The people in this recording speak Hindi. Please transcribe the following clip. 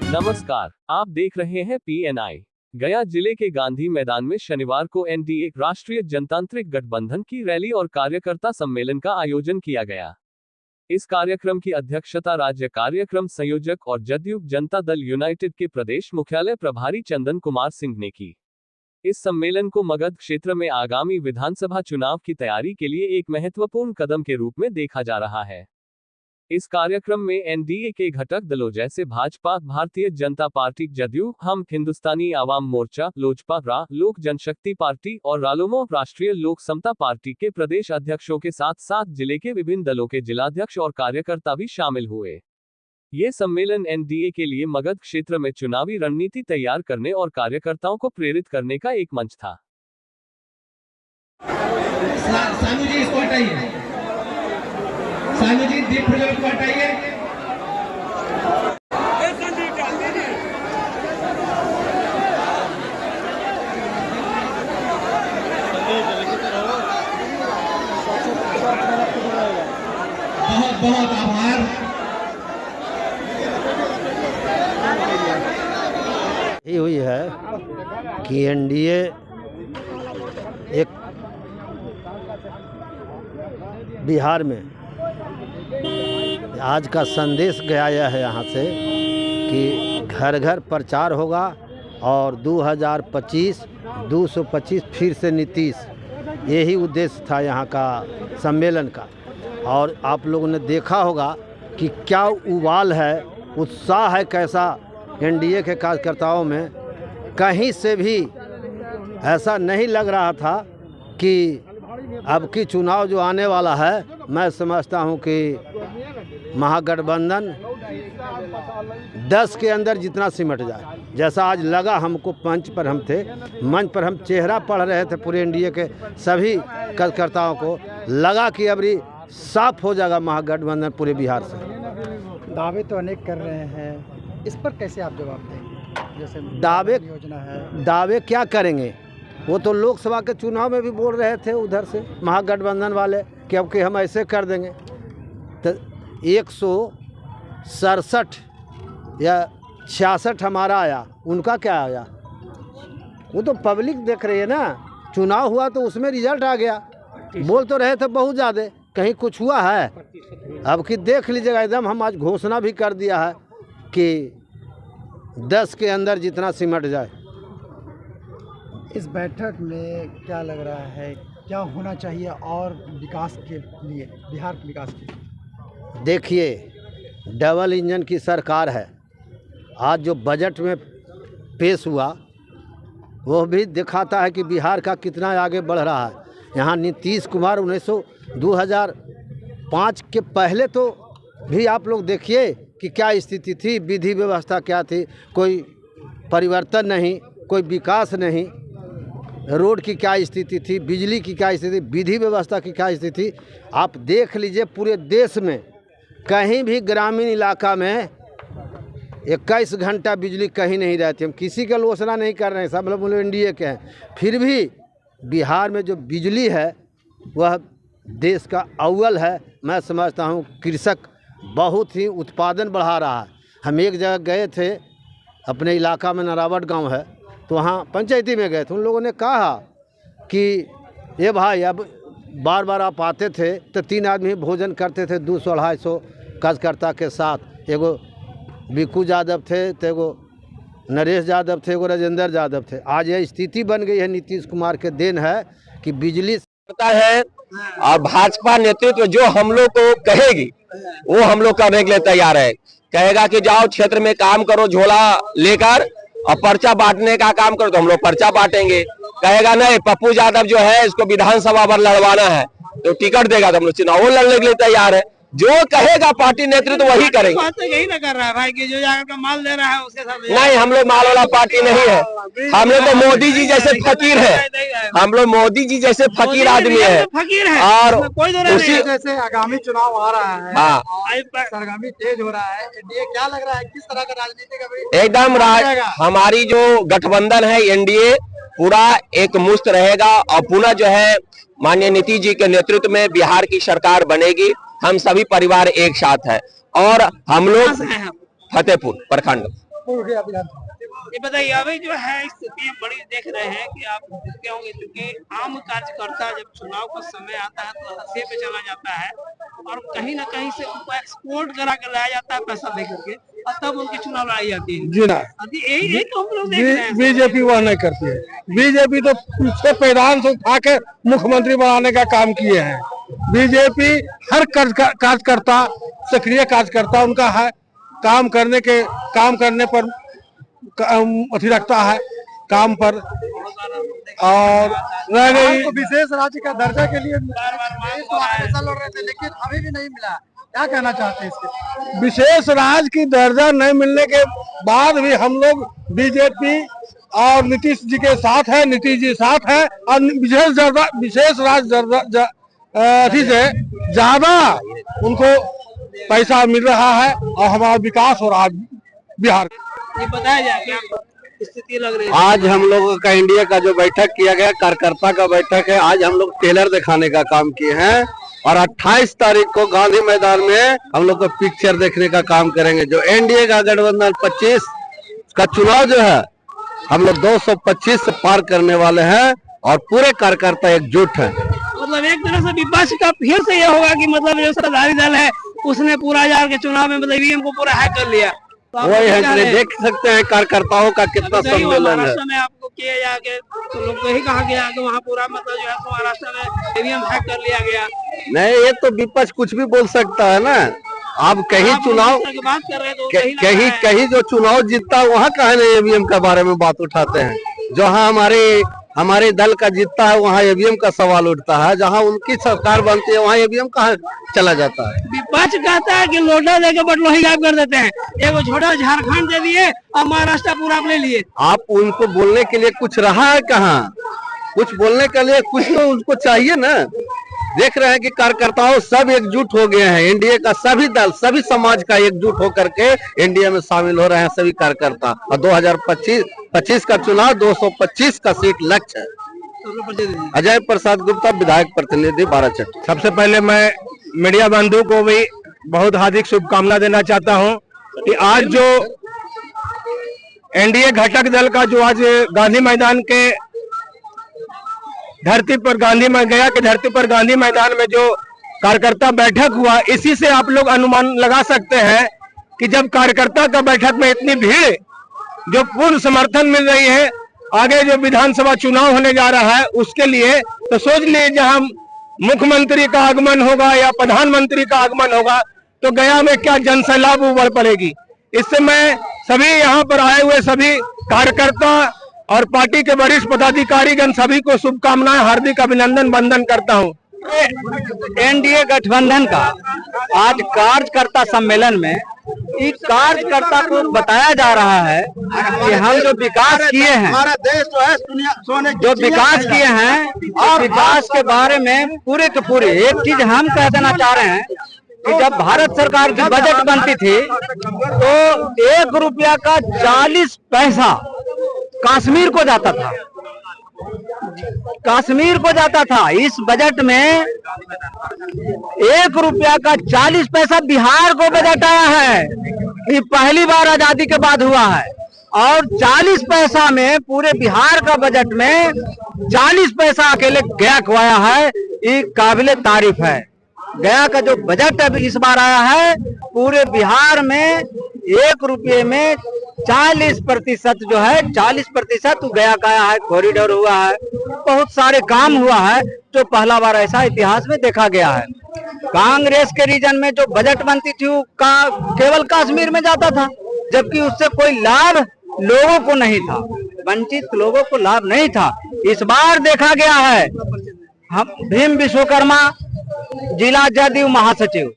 नमस्कार, आप देख रहे हैं PNI। गया जिले के गांधी मैदान में शनिवार को NDA राष्ट्रीय जनतांत्रिक गठबंधन की रैली और कार्यकर्ता सम्मेलन का आयोजन किया गया। इस कार्यक्रम की अध्यक्षता राज्य कार्यक्रम संयोजक और जदयू जनता दल यूनाइटेड के प्रदेश मुख्यालय प्रभारी चंदन कुमार सिंह ने की। इस सम्मेलन को मगध क्षेत्र में आगामी विधानसभा चुनाव की तैयारी के लिए एक महत्वपूर्ण कदम के रूप में देखा जा रहा है। इस कार्यक्रम में NDA के घटक दलों जैसे भाजपा, भारतीय जनता पार्टी, जदयू, हम हिंदुस्तानी आवाम मोर्चा, लोजपा, लोक जनशक्ति पार्टी और रालोमो राष्ट्रीय लोक समता पार्टी के प्रदेश अध्यक्षों के साथ साथ जिले के विभिन्न दलों के जिलाध्यक्ष और कार्यकर्ता भी शामिल हुए। ये सम्मेलन NDA के लिए मगध क्षेत्र में चुनावी रणनीति तैयार करने और कार्यकर्ताओं को प्रेरित करने का एक मंच था। सानू जी दीप प्रज्वलित को हटाइए। बहुत बहुत आभार। ये हुई है कि NDA एक बिहार में आज का संदेश गया है यहाँ से कि घर घर प्रचार होगा और 2025 225 फिर से नीतीश, यही उद्देश्य था यहाँ का सम्मेलन का। और आप लोगों ने देखा होगा कि क्या उबाल है, उत्साह है कैसा NDA के कार्यकर्ताओं में। कहीं से भी ऐसा नहीं लग रहा था कि अब की चुनाव जो आने वाला है, मैं समझता हूं कि महागठबंधन 10 के अंदर जितना सिमट जाए, जैसा आज लगा हमको। मंच पर हम चेहरा पढ़ रहे थे पूरे NDA के सभी कार्यकर्ताओं को, लगा कि अब साफ हो जाएगा महागठबंधन पूरे बिहार से। दावे तो अनेक कर रहे हैं, इस पर कैसे आप जवाब देंगे? जैसे दावे योजना है, दावे क्या करेंगे? वो तो लोकसभा के चुनाव में भी बोल रहे थे उधर से महागठबंधन वाले कि अब कि हम ऐसे कर देंगे। तो 167 या 66 हमारा आया, उनका क्या आया? वो तो पब्लिक देख रही है ना। चुनाव हुआ तो उसमें रिजल्ट आ गया। बोल तो रहे थे बहुत ज़्यादा, कहीं कुछ हुआ है? अब कि देख लीजिएगा, एकदम हम आज घोषणा भी कर दिया है कि 10 के अंदर जितना सिमट जाए। इस बैठक में क्या लग रहा है, क्या होना चाहिए और विकास के लिए, बिहार के विकास के लिए? देखिए, डबल इंजन की सरकार है। आज जो बजट में पेश हुआ वो भी दिखाता है कि बिहार का कितना आगे बढ़ रहा है। यहाँ नीतीश कुमार 2005 के पहले तो भी आप लोग देखिए कि क्या स्थिति थी, विधि व्यवस्था क्या थी, कोई परिवर्तन नहीं, कोई विकास नहीं। रोड की क्या स्थिति थी, बिजली की क्या स्थिति, विधि व्यवस्था की क्या स्थिति, आप देख लीजिए। पूरे देश में कहीं भी ग्रामीण इलाका में 21 घंटा बिजली कहीं नहीं रहती। हम किसी का आलोचना नहीं कर रहे हैं, सब लोग NDA के हैं, फिर भी बिहार में जो बिजली है वह देश का अव्वल है। मैं समझता हूँ कृषक बहुत ही उत्पादन बढ़ा रहा है। हम एक जगह गए थे, अपने इलाका में नरावट गाँव है, तो वहाँ पंचायती में गए थे। उन लोगों ने कहा कि ये भाई, अब बार बार आप आते थे तो 3 आदमी भोजन करते थे 200-250 कार्यकर्ता के साथ। एगो बिक्कू यादव थे, तो एगो नरेश यादव थे, एगो राजेंद्र यादव थे। आज यह स्थिति बन गई है, नीतीश कुमार के देन है कि बिजली है। और भाजपा नेतृत्व जो हम लोग को कहेगी वो हम लोग करने के लिए तैयार है। कहेगा कि जाओ क्षेत्र में काम करो झोला लेकर और पर्चा बांटने का काम करो, तो हम लोग पर्चा बांटेंगे। कहेगा नहीं, पप्पू यादव जो है इसको विधानसभा पर लड़वाना है तो टिकट देगा, तो हम लोग चुनाव लड़ने के लिए तैयार है। जो कहेगा पार्टी नेतृत्व वही करेंगे। बात तो यही ना कर रहा है भाई कि जो जाकर माल दे रहा है उसके साथ नहीं, हम लोग माल वाला पार्टी नहीं है। हम लोग तो मोदी जी जैसे फकीर है, हम लोग मोदी जी जैसे फकीर आदमी है। फकीर है और उसी जैसे आगामी चुनाव आ रहा है, हाँ, सरगर्मी तेज हो रहा है। NDA क्या लग रहा है, किस तरह का राजनीति का एकदम हमारी जो गठबंधन है NDA पूरा एक मुश्त रहेगा और पुनः जो है माननीय नीतीश जी के नेतृत्व में बिहार की सरकार बनेगी। हम सभी परिवार एक साथ है और हम लोग फतेहपुर प्रखंड पूर्णिया विधानसभा। ये बताइए, अभी जो है स्थिति बड़ी देख रहे हैं कि आप देखते होंगे, क्योंकि आम कार्यकर्ता जब चुनाव का समय आता है तो हंसे पे चला जाता है और कहीं ना कहीं से उनको एक्सपोर्ट करा कर लाया जाता है पैसा दे करके, और तब उनकी चुनाव लड़ाई जाती है। जी ना, यही तो हम लोग देख रहे हैं। बीजेपी वह नहीं करती है। बीजेपी तो पीछे पैदान से उठा के मुख्यमंत्री बनाने का काम किए हैं। बीजेपी हर कार्यकर्ता, सक्रिय कार्यकर्ता उनका है, काम करने पर अथी रखता है काम पर। और रह गई विशेष राज्य का दर्जा के लिए लड़ रहे थे, लेकिन अभी भी नहीं मिला। क्या कहना चाहते हैं इसके? विशेष राज्य की दर्जा नहीं मिलने के बाद भी हम लोग बीजेपी और नीतीश जी के साथ है, नीतीश जी साथ है। और विशेष राज्य अथी से ज्यादा उनको पैसा मिल रहा है और हमारा विकास हो रहा है बिहार। ये बताया जाए क्या स्थिति लग रही है? आज हम लोगों का एनडीए का जो बैठक किया गया, कार्यकर्ता का बैठक है, आज हम लोग टेलर दिखाने का काम किए हैं और 28 तारीख को गांधी मैदान में हम लोग को पिक्चर देखने का काम करेंगे। जो एनडीए का गठबंधन 25 का चुनाव जो है, हम लोग 225 से पार करने वाले हैं और पूरे कार्यकर्ता एकजुट हैं। मतलब एक तरह से विपक्ष का फिर से यह होगा कि मतलब जो सत्ताधारी दल है उसने पूरा हजार के चुनाव में मतलब ईवीएम को पूरा हैक कर लिया। वही है, देख सकते हैं कार्यकर्ताओं का कितना सम्मेलन है। महाराष्ट्र में आपको किया जाके तो लोग को ही कहा गया कि वहाँ पूरा मतलब जो है महाराष्ट्र में ईवीएम हैक कर लिया गया। नहीं, ये तो विपक्ष कुछ भी बोल सकता है ना। आप कहीं चुनाव की बात कर रहे हैं तो कहीं जो चुनाव जीतता है वहाँ कहे नहीं ईवीएम के बारे में बात उठाते हैं। जहाँ हमारे दल का जीतता है वहाँ ईवीएम का सवाल उठता है। जहाँ उनकी सरकार बनती है वहाँ ईवीएम कहाँ चला जाता है। विपक्ष कहता है कि लोटा देके बटलोही गायब कर देते हैं। एगो छोटा झारखंड दे दिए और महाराष्ट्र पूरा ले लिए। आप उनको बोलने के लिए कुछ रहा है कहाँ? कुछ बोलने के लिए कुछ तो उनको चाहिए ना। देख रहे हैं कि कार्यकर्ताओं सब एकजुट हो गए हैं। एनडीए का सभी दल, सभी समाज का एकजुट होकर के एनडीए में शामिल हो रहे हैं सभी कार्यकर्ता। और 2025 का चुनाव 225 का सीट लक्ष्य है। अजय प्रसाद गुप्ता, विधायक प्रतिनिधि बाराचट्टी। सबसे पहले मैं मीडिया बंधु को भी बहुत हार्दिक शुभकामना देना चाहता हूं कि आज जो एनडीए घटक दल का जो आज गांधी मैदान के धरती पर गांधी मैदान में जो कार्यकर्ता बैठक हुआ, इसी से आप लोग अनुमान लगा सकते हैं कि जब कार्यकर्ता का बैठक में इतनी भीड़, जो पूर्ण समर्थन मिल रही है आगे जो विधानसभा चुनाव होने जा रहा है उसके लिए, तो सोच लीजिए जहां मुख्यमंत्री का आगमन होगा या प्रधानमंत्री का आगमन होगा तो गया में क्या जनसैलाब उमड़ पड़ेगी। इससे मैं सभी यहाँ पर आए हुए सभी कार्यकर्ता और पार्टी के वरिष्ठ पदाधिकारीगण सभी को शुभकामनाएं, हार्दिक अभिनंदन वंदन करता हूं। एनडीए गठबंधन का आज कार्यकर्ता सम्मेलन में इस कार्यकर्ता को बताया जा रहा है कि हम जो विकास किए हैं, हमारा देश जो है जो विकास किए हैं और विकास के बारे में पूरे के पूरे एक चीज हम कह देना चाह रहे हैं कि जब भारत सरकार की बजट बनती थी तो 1 रुपया का 40 पैसा कश्मीर को जाता था। कश्मीर को जाता था। इस बजट में 1 रुपया का 40 पैसा बिहार को बजट आया है। ये पहली बार आजादी के बाद हुआ है और 40 पैसा में पूरे बिहार का बजट में 40 पैसा अकेले गया को आया है। ये काबिले तारीफ है। गया का जो बजट अभी इस बार आया है पूरे बिहार में 1 रुपये में 40% जो है 40% गया का आया है। कॉरिडोर हुआ है, बहुत सारे काम हुआ है जो पहला बार ऐसा इतिहास में देखा गया है। कांग्रेस के रीजन में जो बजट बनती थी वो केवल कश्मीर में जाता था, जबकि उससे कोई लाभ लोगों को नहीं था, वंचित लोगों को लाभ नहीं था। इस बार देखा गया है। हम भीम विश्वकर्मा जिला जदयू महासचिव